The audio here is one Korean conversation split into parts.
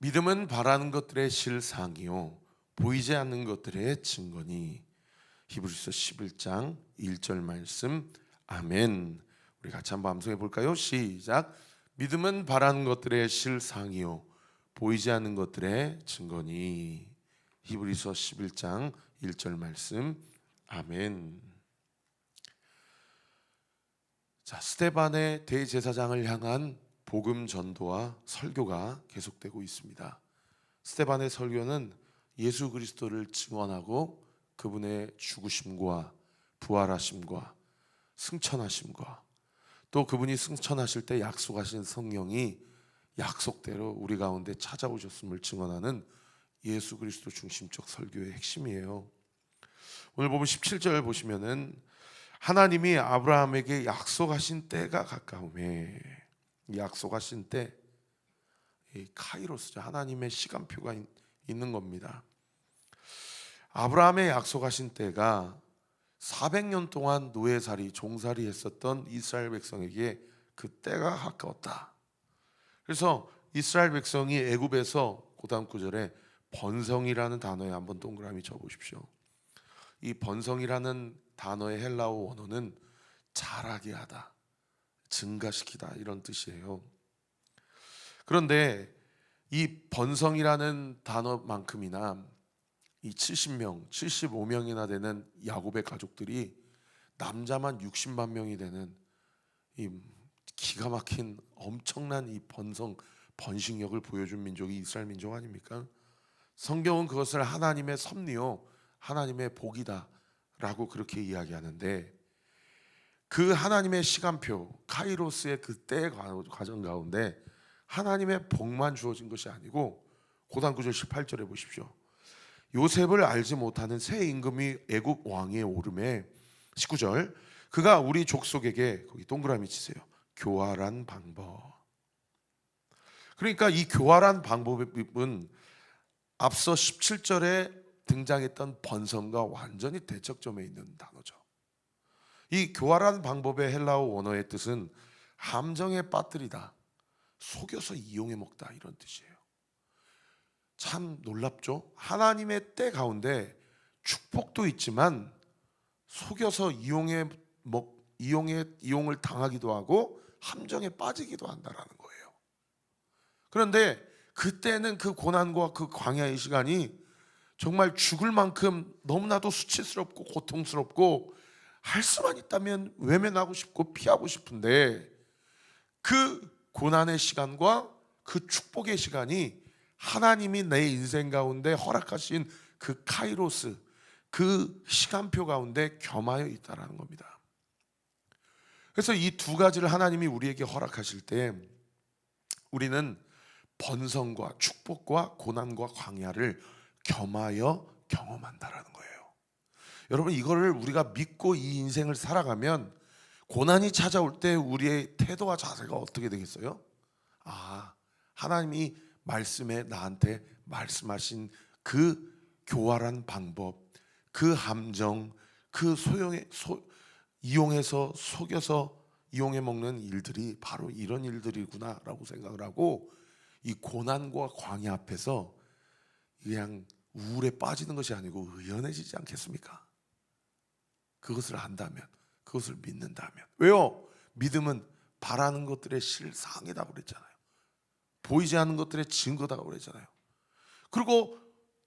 믿음은 바라는 것들의 실상이요 보이지 않는 것들의 증거니. 히브리서 11장 1절 말씀. 아멘. 우리 같이 한번 암송해 볼까요? 시작. 믿음은 바라는 것들의 실상이요 보이지 않는 것들의 증거니. 히브리서 11장 1절 말씀. 아멘. 자, 스데반의 대제사장을 향한 복음 전도와 설교가 계속되고 있습니다. 스데반의 설교는 예수 그리스도를 증언하고 그분의 죽으심과 부활하심과 승천하심과 또 그분이 승천하실 때 약속하신 성령이 약속대로 우리 가운데 찾아오셨음을 증언하는 예수 그리스도 중심적 설교의 핵심이에요. 오늘 보면 17절 보시면은 하나님이 아브라함에게 약속하신 때가 가까우매. 약속하신 때, 이 카이로스죠. 하나님의 시간표가 있는 겁니다. 아브라함의 약속하신 때가 400년 동안 노예살이 종살이 했었던 이스라엘 백성에게 그 때가 가까웠다. 그래서 이스라엘 백성이 애굽에서 그 다음 구절에 번성이라는 단어에 한번 동그라미 쳐보십시오. 이 번성이라는 단어의 헬라어 원어는 자라게 하다, 증가시키다 이런 뜻이에요. 그런데 이 번성이라는 단어만큼이나 이 70명, 75명이나 되는 야곱의 가족들이 남자만 60만 명이 되는 이 기가 막힌 엄청난 이 번식력을 보여준 민족이 이스라엘 민족 아닙니까? 성경은 그것을 하나님의 섭리요, 하나님의 복이다 라고 그렇게 이야기하는데, 그 하나님의 시간표 카이로스의 그 때의 과정 가운데 하나님의 복만 주어진 것이 아니고, 고단 9절 18절에 보십시오. 요셉을 알지 못하는 새 임금이 애굽 왕위에 오름에 19절 그가 우리 족속에게, 거기 동그라미 치세요, 교활한 방법. 그러니까 이 교활한 방법은 앞서 17절에 등장했던 번성과 완전히 대척점에 있는 단어죠. 이 교활한 방법의 헬라어 원어의 뜻은 함정에 빠뜨리다, 속여서 이용해 먹다 이런 뜻이에요. 참 놀랍죠? 하나님의 때 가운데 축복도 있지만 속여서 이용을 당하기도 하고 함정에 빠지기도 한다라는 거예요. 그런데 그때는 그 고난과 그 광야의 시간이 정말 죽을 만큼 너무나도 수치스럽고 고통스럽고 할 수만 있다면 외면하고 싶고 피하고 싶은데, 그 고난의 시간과 그 축복의 시간이 하나님이 내 인생 가운데 허락하신 그 카이로스, 그 시간표 가운데 겸하여 있다는 겁니다. 그래서 이 두 가지를 하나님이 우리에게 허락하실 때 우리는 번성과 축복과 고난과 광야를 겸하여 경험한다라는 거예요. 여러분, 이거를 우리가 믿고 이 인생을 살아가면 고난이 찾아올 때 우리의 태도와 자세가 어떻게 되겠어요? 아, 하나님이 말씀에 나한테 말씀하신 그 교활한 방법, 그 함정, 그 이용해서 속여서 이용해 먹는 일들이 바로 이런 일들이구나라고 생각을 하고, 이 고난과 광야 앞에서 그냥 우울에 빠지는 것이 아니고 의연해지지 않겠습니까? 그것을 안다면, 그것을 믿는다면. 왜요? 믿음은 바라는 것들의 실상이라고 그랬잖아요. 보이지 않는 것들의 증거다고 그랬잖아요. 그리고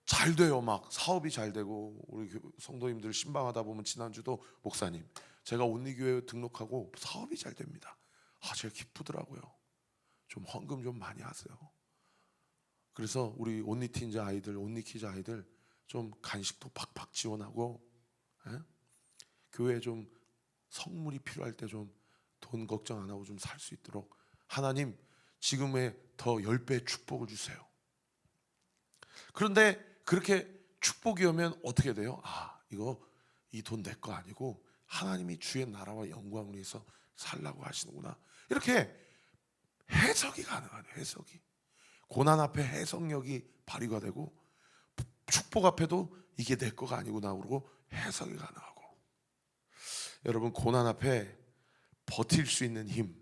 잘 돼요. 막 사업이 잘 되고, 우리 성도님들 신방하다 보면 지난주도 목사님, 제가 온리교회 등록하고 사업이 잘 됩니다. 제가 기쁘더라고요. 좀 헌금 좀 많이 하세요. 그래서 우리 온리티즈 아이들, 온리키즈 아이들 좀 간식도 팍팍 지원하고, 교회에 좀 성물이 필요할 때 좀 돈 걱정 안 하고 좀 살 수 있도록 하나님 지금의 더 10배 축복을 주세요. 그런데 그렇게 축복이 오면 어떻게 돼요? 이거 이 돈 내 거 아니고 하나님이 주의 나라와 영광을 위해서 살라고 하시는구나. 이렇게 해석이 가능하네요. 해석이. 고난 앞에 해석력이 발휘가 되고, 축복 앞에도 이게 내 거가 아니구나 그러고 해석이 가능하고. 여러분, 고난 앞에 버틸 수 있는 힘,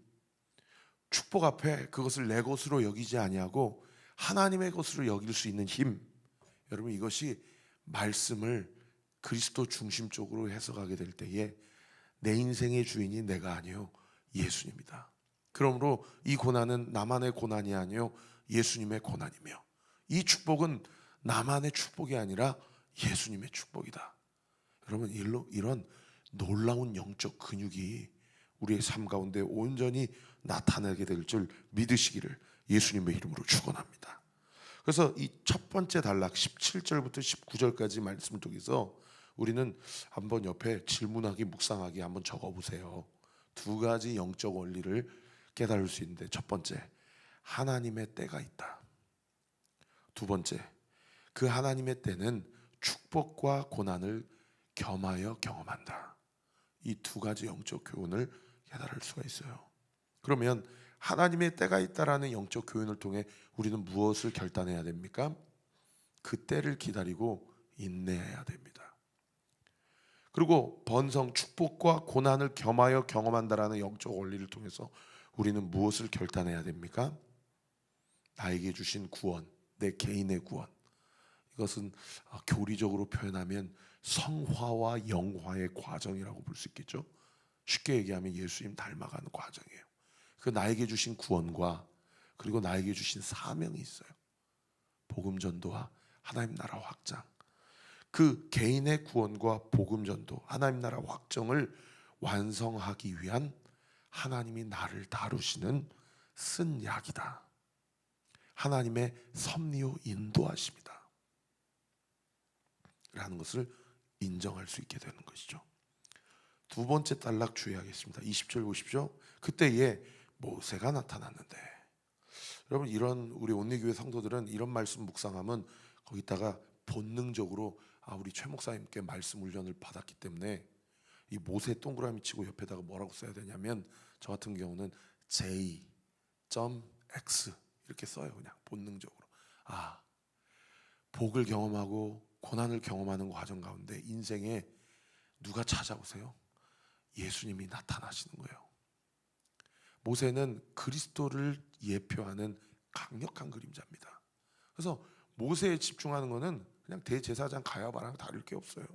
축복 앞에 그것을 내 것으로 여기지 아니하고 하나님의 것으로 여길 수 있는 힘, 여러분 이것이 말씀을 그리스도 중심적으로 해석하게 될 때에 내 인생의 주인이 내가 아니요 예수님이다. 그러므로 이 고난은 나만의 고난이 아니요 예수님의 고난이며, 이 축복은 나만의 축복이 아니라 예수님의 축복이다. 여러분 이런 놀라운 영적 근육이 우리의 삶 가운데 온전히 나타나게 될 줄 믿으시기를 예수님의 이름으로 축원합니다. 그래서 이 첫 번째 단락 17절부터 19절까지 말씀을 통해서 우리는 한번 옆에 질문하기 묵상하기 한번 적어보세요. 두 가지 영적 원리를 깨달을 수 있는데, 첫 번째, 하나님의 때가 있다. 두 번째, 그 하나님의 때는 축복과 고난을 겸하여 경험한다. 이 두 가지 영적 교훈을 깨달을 수가 있어요. 그러면 하나님의 때가 있다라는 영적 교훈을 통해 우리는 무엇을 결단해야 됩니까? 그 때를 기다리고 인내해야 됩니다. 그리고 번성, 축복과 고난을 겸하여 경험한다라는 영적 원리를 통해서 우리는 무엇을 결단해야 됩니까? 나에게 주신 구원, 내 개인의 구원. 이것은 교리적으로 표현하면 성화와 영화의 과정이라고 볼 수 있겠죠. 쉽게 얘기하면 예수님 닮아가는 과정이에요. 그 나에게 주신 구원과 그리고 나에게 주신 사명이 있어요. 복음 전도와 하나님 나라 확장. 그 개인의 구원과 복음 전도, 하나님 나라 확정을 완성하기 위한 하나님이 나를 다루시는 쓴 약이다. 하나님의 섭리요 인도하십니다. 라는 것을 인정할 수 있게 되는 것이죠. 두 번째 단락 주의하겠습니다. 20절 보십시오. 그때에 모세가 나타났는데, 여러분 이런 우리 온리교회 성도들은 이런 말씀 묵상하면 거기다가 본능적으로 우리 최 목사님께 말씀 훈련을 받았기 때문에 이 모세 동그라미 치고 옆에다가 뭐라고 써야 되냐면, 저 같은 경우는 J.X 이렇게 써요. 그냥 본능적으로. 복을 경험하고 고난을 경험하는 과정 가운데 인생에 누가 찾아오세요? 예수님이 나타나시는 거예요. 모세는 그리스도를 예표하는 강력한 그림자입니다. 그래서 모세에 집중하는 것은 그냥 대제사장 가야바랑 다를 게 없어요.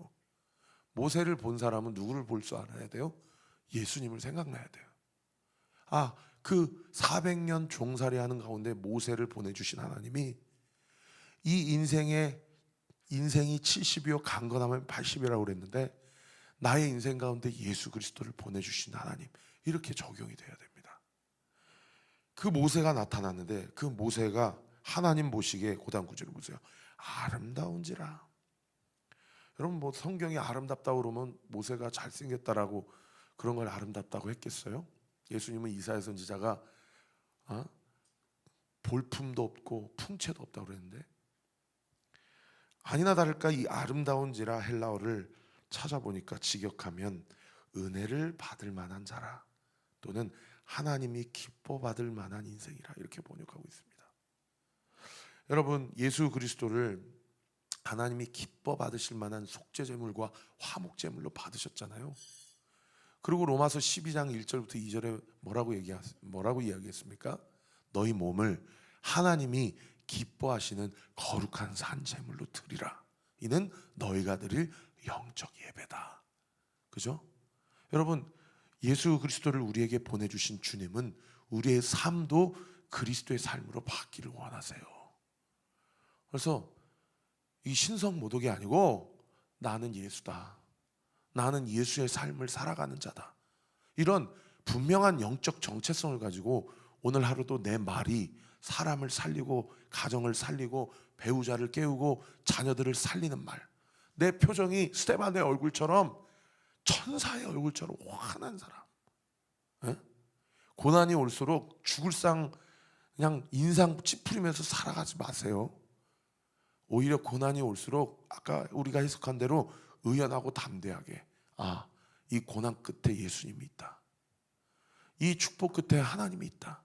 모세를 본 사람은 누구를 볼 줄 알아야 돼요? 예수님을 생각나야 돼요. 그 400년 종살이하는 가운데 모세를 보내주신 하나님이 이 인생이 70이요 강건하면 80이라고 그랬는데, 나의 인생 가운데 예수 그리스도를 보내주신 하나님, 이렇게 적용이 돼야 됩니다. 그 모세가 나타났는데, 그 모세가 하나님 보시기에 고단 구절을 보세요. 아름다운지라. 여러분 뭐 성경이 아름답다고 그러면 모세가 잘생겼다라고 그런 걸 아름답다고 했겠어요? 예수님은 이사야 선지자가 볼품도 없고 풍채도 없다고 그랬는데, 아니나 다를까 이 아름다운지라 헬라어를 찾아보니까 직역하면 은혜를 받을 만한 자라, 또는 하나님이 기뻐 받을 만한 인생이라, 이렇게 번역하고 있습니다. 여러분 예수 그리스도를 하나님이 기뻐 받으실 만한 속죄제물과 화목제물로 받으셨잖아요. 그리고 로마서 12장 1절부터 2절에 뭐라고 이야기했습니까? 너희 몸을 하나님이 기뻐하시는 거룩한 산제물로 드리라. 이는 너희가 드릴 영적 예배다. 그죠? 여러분 예수 그리스도를 우리에게 보내주신 주님은 우리의 삶도 그리스도의 삶으로 바뀌를 원하세요. 그래서 이 신성 모독이 아니고 나는 예수다, 나는 예수의 삶을 살아가는 자다, 이런 분명한 영적 정체성을 가지고 오늘 하루도 내 말이 사람을 살리고 가정을 살리고 배우자를 깨우고 자녀들을 살리는 말, 내 표정이 스테반의 얼굴처럼 천사의 얼굴처럼 환한 사람. 에? 고난이 올수록 죽을 상 그냥 인상 찌푸리면서 살아가지 마세요. 오히려 고난이 올수록 아까 우리가 해석한 대로 의연하고 담대하게, 이 고난 끝에 예수님이 있다, 이 축복 끝에 하나님이 있다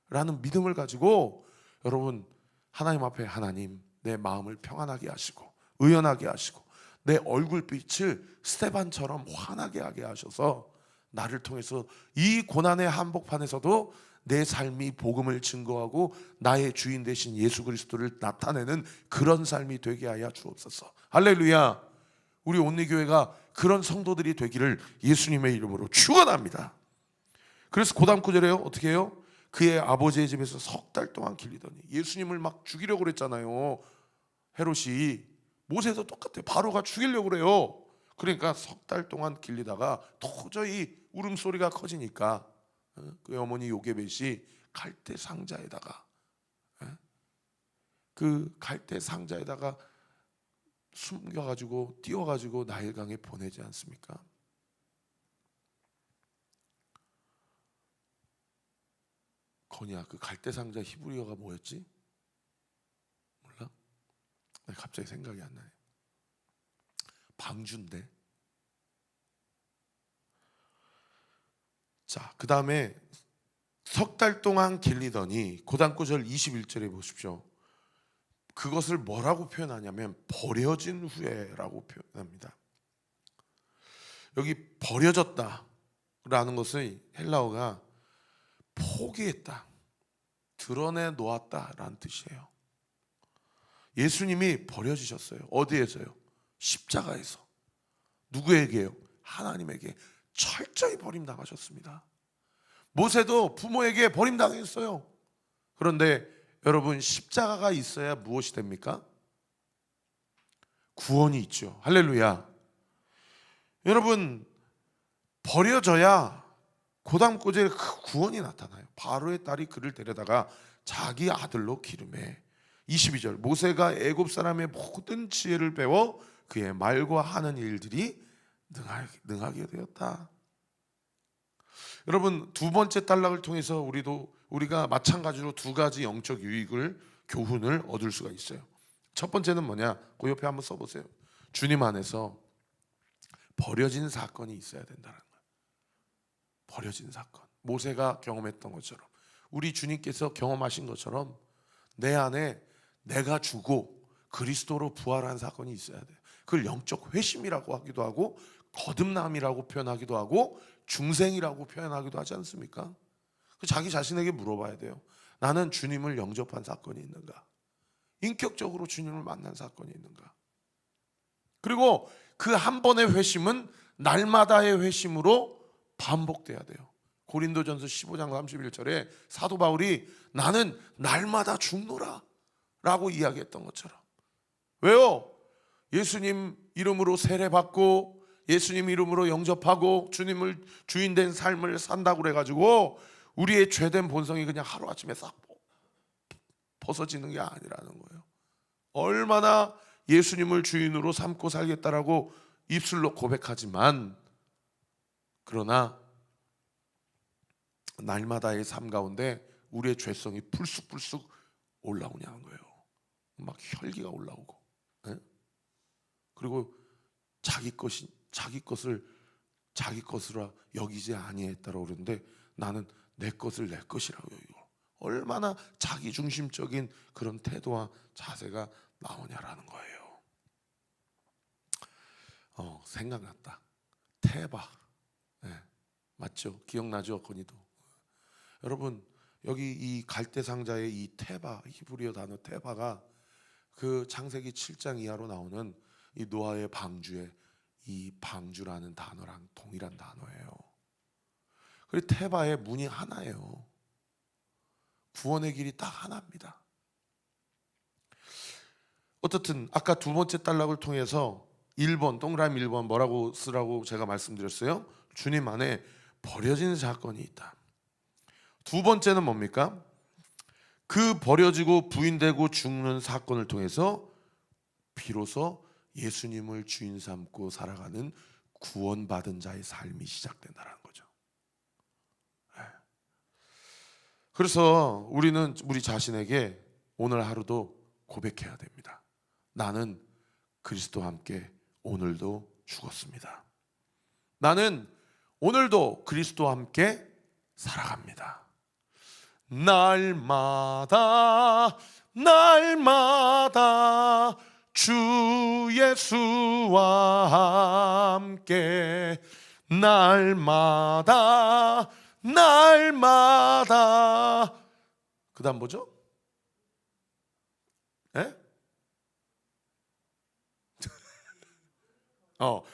라는 믿음을 가지고 여러분 하나님 앞에, 하나님 내 마음을 평안하게 하시고 의연하게 하시고 내 얼굴빛을 스테반처럼 환하게 하게 하셔서 나를 통해서 이 고난의 한복판에서도 내 삶이 복음을 증거하고 나의 주인 되신 예수 그리스도를 나타내는 그런 삶이 되게 하여 주옵소서. 할렐루야. 우리 온리교회가 그런 성도들이 되기를 예수님의 이름으로 축원합니다. 그래서 고다음 구절에요, 어떻게 해요? 그의 아버지의 집에서 석 달 동안 길리더니, 예수님을 막 죽이려고 그랬잖아요. 헤롯이. 모세도 똑같아요. 바로가 죽이려고 그래요. 그러니까 석 달 동안 길리다가 도저히 울음소리가 커지니까 그 어머니 요게벳이 갈대 상자에다가, 그 갈대 상자에다가 숨겨가지고 띄워가지고 나일강에 보내지 않습니까? 거냐, 그 갈대 상자 히브리어가 뭐였지? 몰라? 갑자기 생각이 안 나네. 방주인데. 자, 그 다음에 석 달 동안 길리더니, 고단 9절 21절에 보십시오. 그것을 뭐라고 표현하냐면 버려진 후에라고 표현합니다. 여기 버려졌다라는 것의 헬라어가 포기했다, 드러내 놓았다라는 뜻이에요. 예수님이 버려지셨어요. 어디에서요? 십자가에서. 누구에게요? 하나님에게 철저히 버림당하셨습니다. 모세도 부모에게 버림당했어요. 그런데 여러분, 십자가가 있어야 무엇이 됩니까? 구원이 있죠. 할렐루야. 여러분, 버려져야 고다음 구절에 그 구원이 나타나요. 바로의 딸이 그를 데려다가 자기 아들로 기름해. 22절, 모세가 애굽 사람의 모든 지혜를 배워 그의 말과 하는 일들이 능하게 되었다. 여러분, 두 번째 단락을 통해서 우리가 마찬가지로 두 가지 영적 유익을, 교훈을 얻을 수가 있어요. 첫 번째는 뭐냐? 그 옆에 한번 써보세요. 주님 안에서 버려진 사건이 있어야 된다는 거예요. 버려진 사건. 모세가 경험했던 것처럼, 우리 주님께서 경험하신 것처럼 내 안에 내가 죽고 그리스도로 부활한 사건이 있어야 돼요. 그걸 영적 회심이라고 하기도 하고, 거듭남이라고 표현하기도 하고, 중생이라고 표현하기도 하지 않습니까? 자기 자신에게 물어봐야 돼요. 나는 주님을 영접한 사건이 있는가? 인격적으로 주님을 만난 사건이 있는가? 그리고 그 한 번의 회심은 날마다의 회심으로 반복돼야 돼요. 고린도전서 15장 31절에 사도 바울이 나는 날마다 죽노라 라고 이야기했던 것처럼. 왜요? 예수님 이름으로 세례받고 예수님 이름으로 영접하고 주님을 주인된 삶을 산다고 그래가지고 우리의 죄된 본성이 그냥 하루아침에 싹 벗어지는 게 아니라는 거예요. 얼마나 예수님을 주인으로 삼고 살겠다라고 입술로 고백하지만, 그러나 날마다의 삶 가운데 우리의 죄성이 불쑥불쑥 올라오냐는 거예요. 막 혈기가 올라오고, 그리고 자기 것을 자기 것으로 여기지 아니했다라고 그러는데 나는 내 것을 내 것이라고 여기고, 얼마나 자기중심적인 그런 태도와 자세가 나오냐라는 거예요. 생각났다. 테바. 맞죠? 기억나죠? 건이도. 여러분, 여기 이 갈대 상자의 이 테바, 히브리어 단어 테바가 그 창세기 7장 이하로 나오는 이 노아의 방주에 이 방주라는 단어랑 동일한 단어예요. 그리고 테바의 문이 하나예요. 구원의 길이 딱 하나입니다. 어떻든 아까 두 번째 단락을 통해서 1번, 동그라미 1번 뭐라고 쓰라고 제가 말씀드렸어요? 주님 안에 버려진 사건이 있다. 두 번째는 뭡니까? 그 버려지고 부인되고 죽는 사건을 통해서 비로소 예수님을 주인 삼고 살아가는 구원받은 자의 삶이 시작된다는 거죠. 그래서 우리는 우리 자신에게 오늘 하루도 고백해야 됩니다. 나는 그리스도와 함께 오늘도 죽었습니다. 나는 오늘도 그리스도와 함께 살아갑니다. 날마다 날마다 주 예수와 함께, 날마다 날마다. 그 다음 뭐죠? 예?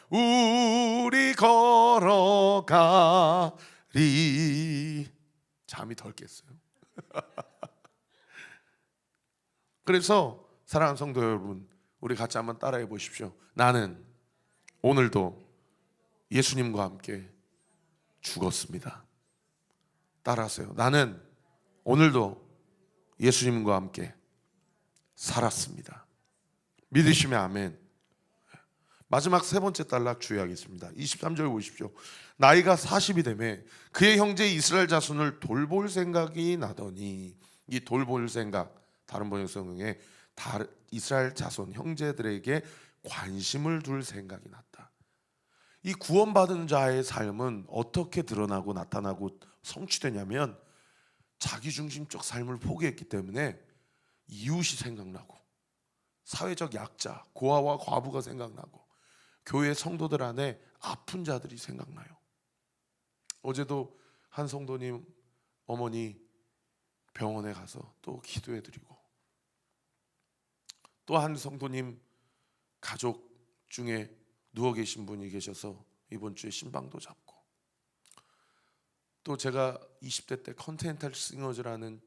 우리 걸어가리. 잠이 덜 깼어요. 그래서 사랑하는 성도 여러분, 우리 같이 한번 따라해 보십시오. 나는 오늘도 예수님과 함께 죽었습니다. 따라하세요. 나는 오늘도 예수님과 함께 살았습니다. 믿으시면 아멘. 마지막 세 번째 단락 주의하겠습니다. 23절 보십시오. 나이가 40이 되매 그의 형제 이스라엘 자손을 돌볼 생각이 나더니, 이 돌볼 생각, 다른 번역 성경에 이스라엘 자손 형제들에게 관심을 둘 생각이 났다. 이 구원받은 자의 삶은 어떻게 드러나고 나타나고 성취되냐면, 자기중심적 삶을 포기했기 때문에 이웃이 생각나고, 사회적 약자, 고아와 과부가 생각나고, 교회 성도들 안에 아픈 자들이 생각나요. 어제도 한 성도님 어머니 병원에 가서 또 기도해드리고, 또 한 성도님 가족 중에 누워 계신 분이 계셔서 이번 주에 신방도 잡고, 또 제가 20대 때 컨티넨탈 싱어즈라는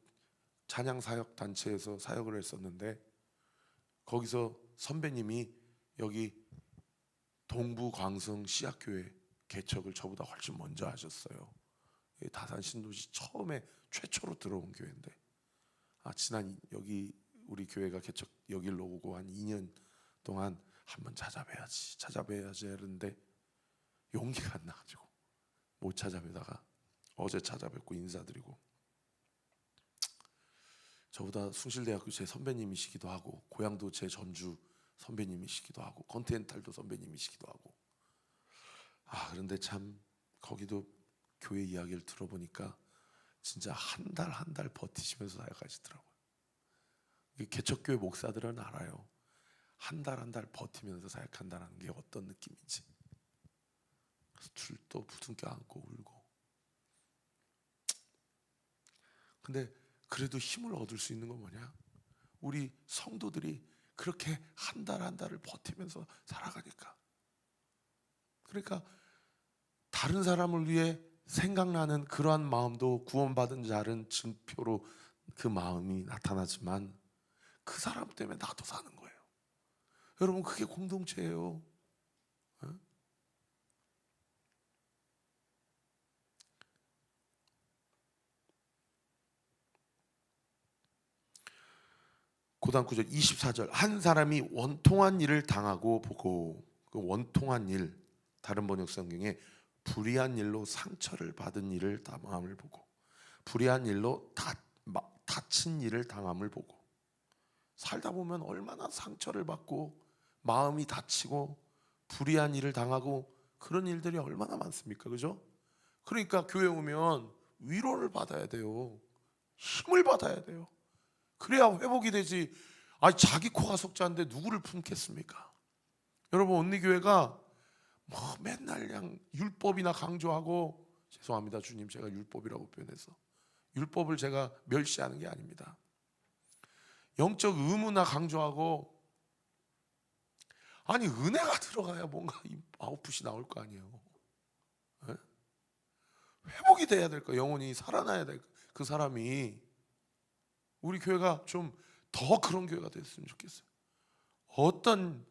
찬양 사역 단체에서 사역을 했었는데, 거기서 선배님이 여기 동부 광성 씨앗교회 개척을 저보다 훨씬 먼저 하셨어요. 다산 신도시 처음에 최초로 들어온 교회인데, 지난 여기 우리 교회가 개척 여기로 오고 한 2년 동안 한번 찾아뵈야지 하는데 용기가 안 나가지고 못 찾아뵈다가 어제 찾아뵙고 인사드리고, 저보다 숭실대학교 제 선배님이시기도 하고, 고향도 제 전주 선배님이시기도 하고, 컨티넨탈도 선배님이시기도 하고, 그런데 참 거기도 교회 이야기를 들어보니까 진짜 한 달 버티시면서 사역하시더라고요. 개척교회 목사들은 알아요. 한 달 버티면서 사역한다는 게 어떤 느낌인지. 그래서 줄도 부둥켜 안고 울고. 근데 그래도 힘을 얻을 수 있는 건 뭐냐? 우리 성도들이 그렇게 한 달을 버티면서 살아가니까. 그러니까 다른 사람을 위해 생각나는 그러한 마음도 구원받은 자는 증표로 그 마음이 나타나지만, 그 사람 때문에 나도 사는 거예요. 여러분, 그게 공동체예요. 고단 9절 24절, 한 사람이 원통한 일을 당하고 보고, 그 원통한 일, 다른 번역 성경에 불의한 일로 상처를 받은 일을 당함을 보고, 불의한 일로 다친 일을 당함을 보고. 살다 보면 얼마나 상처를 받고 마음이 다치고 불의한 일을 당하고 그런 일들이 얼마나 많습니까? 그죠? 그러니까 교회 오면 위로를 받아야 돼요. 힘을 받아야 돼요. 그래야 회복이 되지. 자기 코가 속자인데 누구를 품겠습니까? 여러분, 언니 교회가 맨날 그냥 율법이나 강조하고, 죄송합니다 주님, 제가 율법이라고 표현해서, 율법을 제가 멸시하는 게 아닙니다. 영적 의무나 강조하고, 은혜가 들어가야 뭔가 아웃풋이 나올 거 아니에요. 네? 회복이 돼야 될 거예요. 영혼이 살아나야 될 거예요. 그 사람이. 우리 교회가 좀 더 그런 교회가 됐으면 좋겠어요. 어떤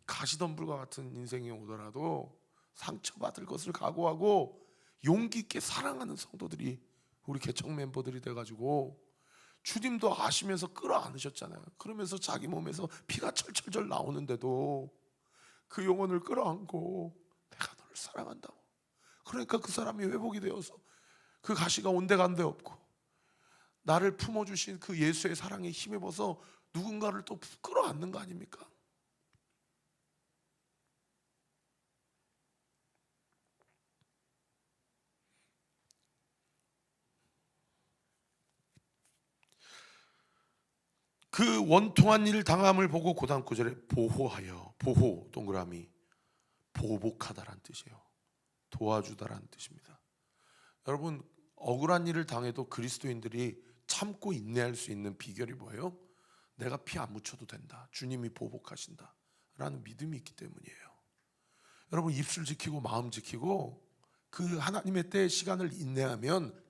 가시덤불과 같은 인생이 오더라도 상처받을 것을 각오하고 용기 있게 사랑하는 성도들이 우리 개척 멤버들이 돼가지고, 주님도 아시면서 끌어안으셨잖아요. 그러면서 자기 몸에서 피가 철철철 나오는데도 그 영혼을 끌어안고 내가 너를 사랑한다고. 그러니까 그 사람이 회복이 되어서 그 가시가 온데간데 없고, 나를 품어주신 그 예수의 사랑에 힘입어서 누군가를 또 끌어안는 거 아닙니까? 그 원통한 일을 당함을 보고 고단 9절에 보호하여, 보호 동그라미, 보복하다라는 뜻이에요. 도와주다라는 뜻입니다. 여러분, 억울한 일을 당해도 그리스도인들이 참고 인내할 수 있는 비결이 뭐예요? 내가 피 안 묻혀도 된다, 주님이 보복하신다 라는 믿음이 있기 때문이에요. 여러분, 입술 지키고 마음 지키고 그 하나님의 때의 시간을 인내하면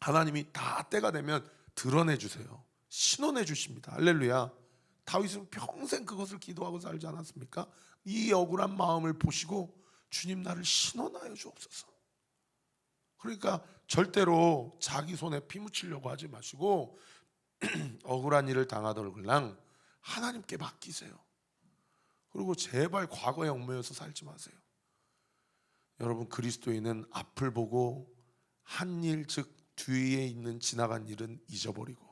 하나님이 다 때가 되면 드러내 주세요. 신원해 주십니다. 할렐루야. 다윗은 평생 그것을 기도하고 살지 않았습니까? 이 억울한 마음을 보시고 주님, 나를 신원하여 주옵소서. 그러니까 절대로 자기 손에 피 묻히려고 하지 마시고 억울한 일을 당하더라도 하나님께 맡기세요. 그리고 제발 과거에 얽매여서 살지 마세요. 여러분, 그리스도인은 앞을 보고 한 일, 즉 뒤에 있는 지나간 일은 잊어버리고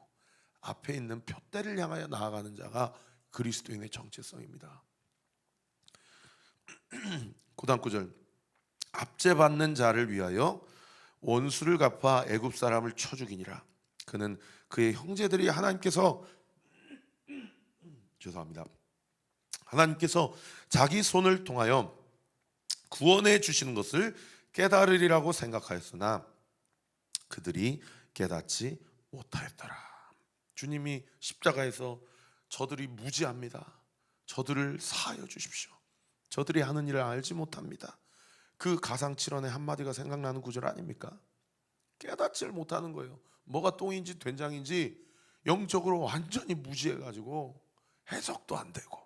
앞에 있는 푯대를 향하여 나아가는 자가 그리스도인의 정체성입니다. 고단 9절, 압제받는 자를 위하여 원수를 갚아 애굽 사람을 쳐 죽이니라. 그는 그의 형제들이 하나님께서 자기 손을 통하여 구원해 주시는 것을 깨달으리라고 생각하였으나 그들이 깨닫지 못하였더라. 주님이 십자가에서 저들이 무지합니다, 저들을 사하여 주십시오, 저들이 하는 일을 알지 못합니다, 그 가상칠언의 한마디가 생각나는 구절 아닙니까? 깨닫지를 못하는 거예요. 뭐가 똥인지 된장인지 영적으로 완전히 무지해가지고 해석도 안 되고,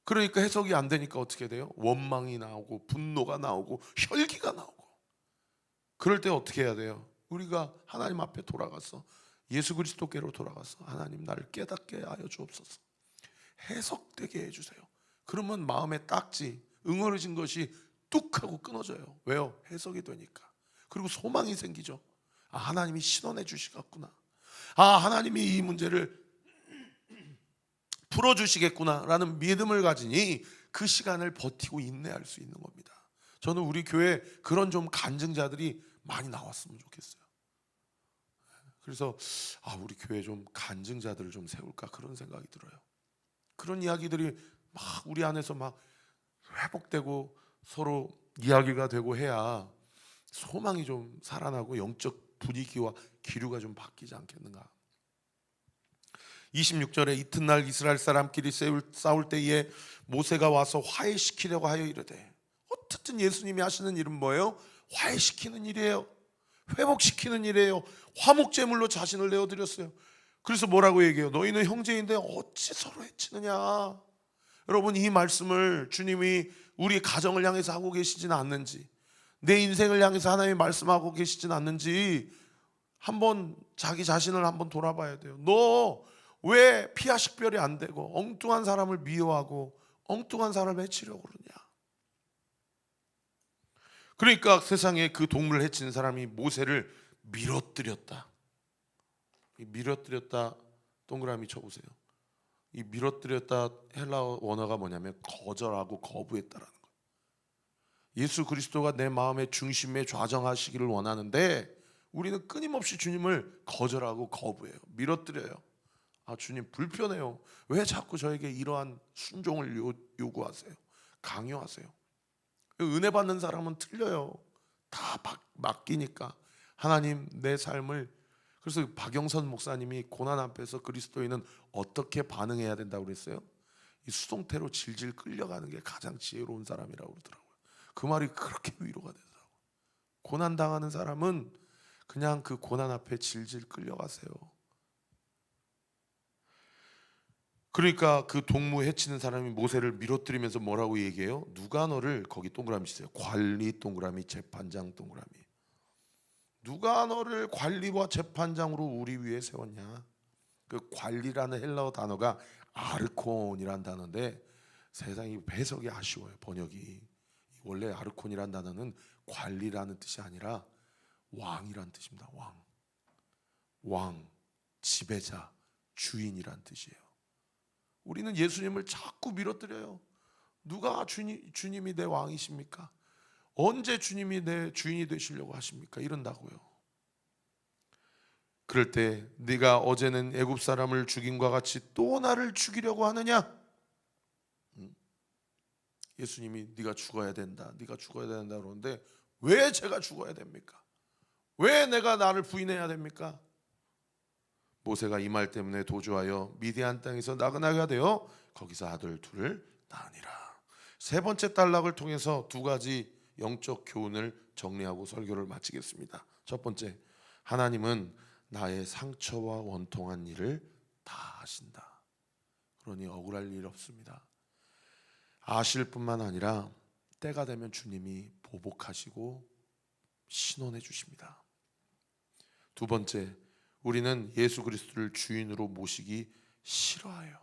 그러니까 해석이 안 되니까 어떻게 돼요? 원망이 나오고 분노가 나오고 혈기가 나오고. 그럴 때 어떻게 해야 돼요? 우리가 하나님 앞에 돌아가서 예수 그리스도께로 돌아가서 하나님, 나를 깨닫게 하여 주옵소서, 해석되게 해주세요. 그러면 마음의 딱지, 응어려진 것이 뚝 하고 끊어져요. 왜요? 해석이 되니까. 그리고 소망이 생기죠. 아, 하나님이 신원해 주시겠구나, 아, 하나님이 이 문제를 풀어주시겠구나 라는 믿음을 가지니 그 시간을 버티고 인내할 수 있는 겁니다. 저는 우리 교회에 그런 좀 간증자들이 많이 나왔으면 좋겠어요. 그래서 우리 교회에 좀 간증자들을 좀 세울까, 그런 생각이 들어요. 그런 이야기들이 막 우리 안에서 막 회복되고 서로 이야기가 되고 해야 소망이 좀 살아나고 영적 분위기와 기류가 좀 바뀌지 않겠는가. 26절에 이튿날 이스라엘 사람끼리 싸울 때에 모세가 와서 화해시키려고 하여 이르되, 어쨌든 예수님이 하시는 일은 뭐예요? 화해시키는 일이에요. 회복시키는 일이에요. 화목제물로 자신을 내어드렸어요. 그래서 뭐라고 얘기해요? 너희는 형제인데 어찌 서로 해치느냐. 여러분, 이 말씀을 주님이 우리 가정을 향해서 하고 계시지는 않는지, 내 인생을 향해서 하나님이 말씀하고 계시지는 않는지 한번 자기 자신을 한번 돌아봐야 돼요. 너 왜 피와 식별이 안 되고 엉뚱한 사람을 미워하고 엉뚱한 사람을 해치려고 그러냐. 그러니까 세상에 그 동물을 해치는 사람이 모세를 밀어뜨렸다. 이 밀어뜨렸다 동그라미 쳐보세요. 이 밀어뜨렸다 헬라어 원어가 뭐냐면 거절하고 거부했다라는 거예요. 예수 그리스도가 내 마음의 중심에 좌정하시기를 원하는데 우리는 끊임없이 주님을 거절하고 거부해요. 밀어뜨려요. 아, 주님 불편해요. 왜 자꾸 저에게 이러한 순종을 요구하세요? 강요하세요? 은혜 받는 사람은 틀려요. 다 맡기니까. 하나님, 내 삶을. 그래서 박영선 목사님이 고난 앞에서 그리스도인은 어떻게 반응해야 된다고 그랬어요? 이 수동태로 질질 끌려가는 게 가장 지혜로운 사람이라고 그러더라고요. 그 말이 그렇게 위로가 되더라고요. 고난 당하는 사람은 그냥 그 고난 앞에 질질 끌려가세요. 그러니까 그 동무 해치는 사람이 모세를 밀어뜨리면서 뭐라고 얘기해요? 누가 너를, 거기 동그라미 치세요. 관리 동그라미, 재판장 동그라미. 누가 너를 관리와 재판장으로 우리 위에 세웠냐? 그 관리라는 헬라어 단어가 아르콘이란 단어인데 세상이 해석이 아쉬워요. 번역이. 원래 아르콘이란 단어는 관리라는 뜻이 아니라 왕이란 뜻입니다. 왕, 지배자, 주인이란 뜻이에요. 우리는 예수님을 자꾸 밀어뜨려요. 누가 주님이 내 왕이십니까? 언제 주님이 내 주인이 되시려고 하십니까? 이런다고요. 그럴 때 네가 어제는 애굽 사람을 죽임과 같이 또 나를 죽이려고 하느냐? 예수님이 네가 죽어야 된다, 네가 죽어야 된다 그러는데 왜 제가 죽어야 됩니까? 왜 내가 나를 부인해야 됩니까? 모세가 이 말 때문에 도주하여 미디안 땅에서 나그네가 되어 거기서 아들 둘을 낳으니라. 세 번째 단락을 통해서 두 가지 영적 교훈을 정리하고 설교를 마치겠습니다. 첫 번째, 하나님은 나의 상처와 원통한 일을 다 아신다. 그러니 억울할 일 없습니다. 아실 뿐만 아니라 때가 되면 주님이 보복하시고 신원해 주십니다. 두 번째, 우리는 예수 그리스도를 주인으로 모시기 싫어해요.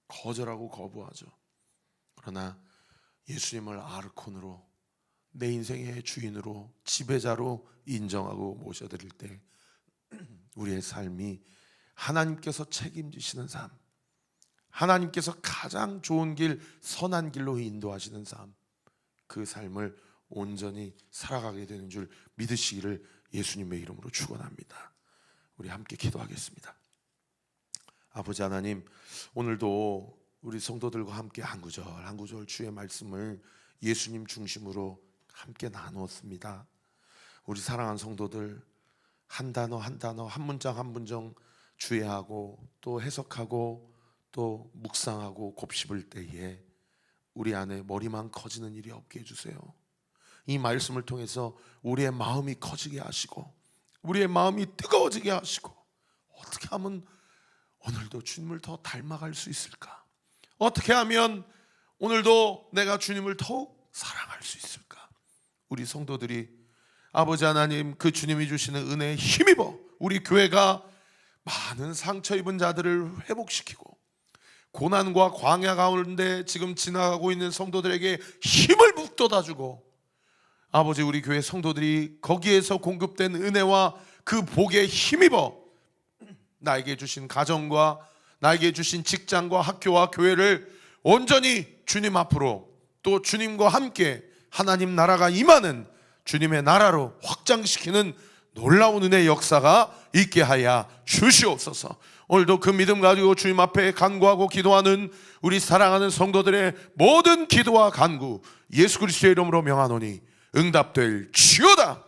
거절하고 거부하죠. 그러나 예수님을 아르콘으로, 내 인생의 주인으로, 지배자로 인정하고 모셔드릴 때 우리의 삶이 하나님께서 책임지시는 삶, 하나님께서 가장 좋은 길, 선한 길로 인도하시는 삶, 그 삶을 온전히 살아가게 되는 줄 믿으시기를 예수님의 이름으로 축원합니다. 우리 함께 기도하겠습니다. 아버지 하나님, 오늘도 우리 성도들과 함께 한 구절 주의 말씀을 예수님 중심으로 함께 나누었습니다. 우리 사랑하는 성도들, 한 단어 한 단어, 한 문장 한 문장 주의하고 또 해석하고 또 묵상하고 곱씹을 때에 우리 안에 머리만 커지는 일이 없게 해주세요. 이 말씀을 통해서 우리의 마음이 커지게 하시고 우리의 마음이 뜨거워지게 하시고, 어떻게 하면 오늘도 주님을 더 닮아갈 수 있을까? 어떻게 하면 오늘도 내가 주님을 더욱 사랑할 수 있을까? 우리 성도들이 아버지 하나님, 그 주님이 주시는 은혜에 힘입어 우리 교회가 많은 상처 입은 자들을 회복시키고 고난과 광야 가운데 지금 지나가고 있는 성도들에게 힘을 북돋아주고, 아버지 우리 교회 성도들이 거기에서 공급된 은혜와 그 복에 힘입어 나에게 주신 가정과 나에게 주신 직장과 학교와 교회를 온전히 주님 앞으로, 또 주님과 함께 하나님 나라가 임하는 주님의 나라로 확장시키는 놀라운 은혜의 역사가 있게 하여 주시옵소서. 오늘도 그 믿음 가지고 주님 앞에 간구하고 기도하는 우리 사랑하는 성도들의 모든 기도와 간구 예수 그리스도의 이름으로 명하노니 응답될 주여다,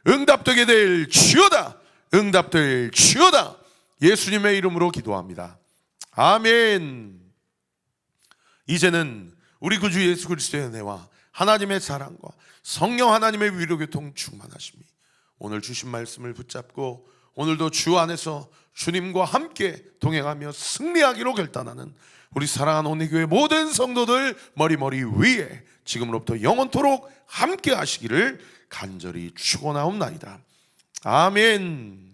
응답되게 될 주여다, 응답될 주여다. 예수님의 이름으로 기도합니다. 아멘. 이제는 우리 구주 예수 그리스도의 은혜와 하나님의 사랑과 성령 하나님의 위로교통 충만하심이 오늘 주신 말씀을 붙잡고 오늘도 주 안에서 주님과 함께 동행하며 승리하기로 결단하는 우리 사랑하는 온리교회 모든 성도들 머리 위에 지금으로부터 영원토록 함께 하시기를 간절히 축원하옵나이다. 아멘.